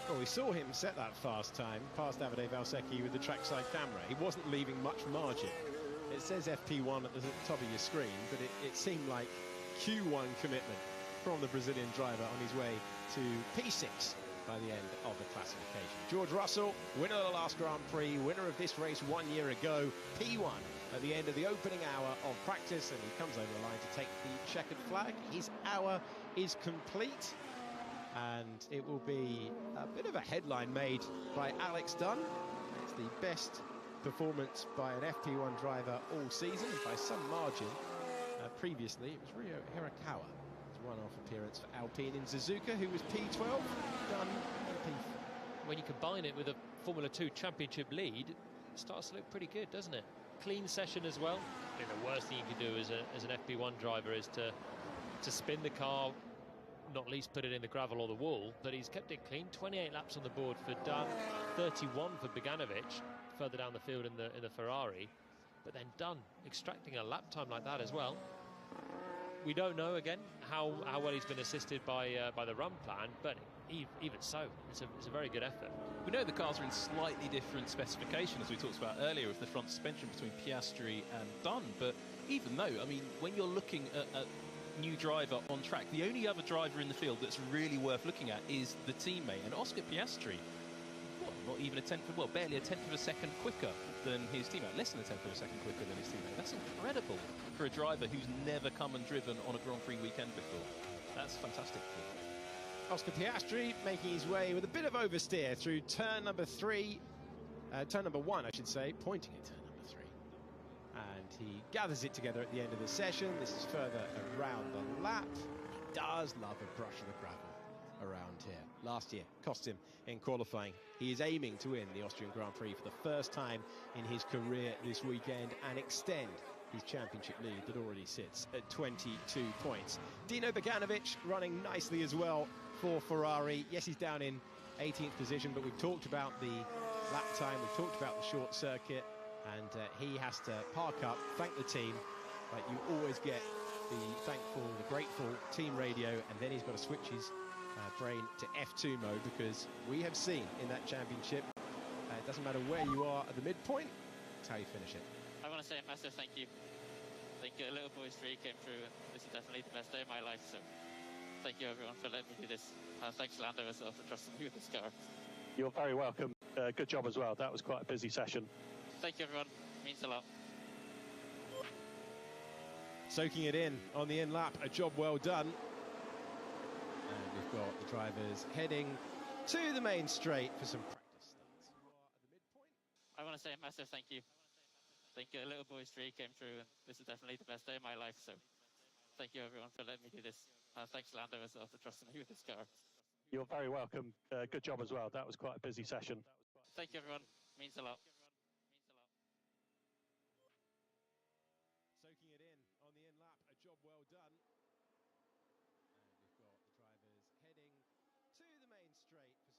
Well, we saw him set that fast time past Davide Valsecchi with the trackside camera. He wasn't leaving much margin. It says FP1 at the top of your screen, but it seemed like Q1 commitment from the Brazilian driver on his way to P6 by the end of the classification. George Russell, winner of the last Grand Prix, winner of this race 1 year ago, P1 at the end of the opening hour of practice, and he comes over the line to take the checkered flag. His hour is complete, and it will be a bit of a headline made by Alex Dunn. It's the best performance by an FP1 driver all season, and by some margin. Previously, it was Ryo Hirakawa. One-off appearance for Alpine in Suzuka, who was P12, done P4. When you combine it with a Formula 2 championship lead, it starts to look pretty good, doesn't it? Clean session as well. I think the worst thing you can do as an FP1 driver is to spin the car, not least put it in the gravel or the wall, but he's kept it clean. 28 laps on the board for Dunn, 31 for Beganovic, further down the field in the Ferrari. But then Dunn extracting a lap time like that as well. We don't know, again, how well he's been assisted by the run plan, but even so, it's a very good effort. We know the cars are in slightly different specification, as we talked about earlier, with the front suspension between Piastri and Dunn, but even though, I mean, when you're looking at a new driver on track, the only other driver in the field that's really worth looking at is the teammate, and Oscar Piastri, not even barely a tenth of a second quicker than his teammate, less than a tenth of a second quicker than his teammate. That's incredible for a driver who's never come and driven on a Grand Prix weekend before. That's fantastic. Oscar Piastri making his way with a bit of oversteer through turn number 1, I should say, pointing at turn number 3. And he gathers it together at the end of the session. This is further around the lap. He does love a brush of the gravel around here. Last year cost him in qualifying. He is aiming to win the Austrian Grand Prix for the first time in his career this weekend and extend his championship lead that already sits at 22 points. Dino Beganovic running nicely as well for Ferrari. Yes, he's down in 18th position, but we've talked about the lap time, we've talked about the short circuit, and he has to park up, thank the team, like you always get the grateful team radio, and then he's got to switch his brain to F2 mode, because we have seen in that championship, it doesn't matter where you are at the midpoint, it's how you finish it. I want to say a massive thank you. I think a little boy's dream came true, and this is definitely the best day of my life, so thank you everyone for letting me do this. Thanks Lando as well for trusting me with this car. You're very welcome. Good job as well. That was quite a busy session. Thank you everyone, means a lot. Soaking it in on the in lap, a job well done. And we've got the drivers heading to the main straight for some practice stunts. I want to say a massive thank you. I think a little boy's dream came true, and this is definitely the best day of my life, so thank you everyone for letting me do this. Thanks Lando as well for trusting me with this car. You're very welcome. Good job as well. That was quite a busy session. Thank you everyone, means a lot. Soaking it in on the in lap, a job well done. And we've got the drivers heading to the main straight for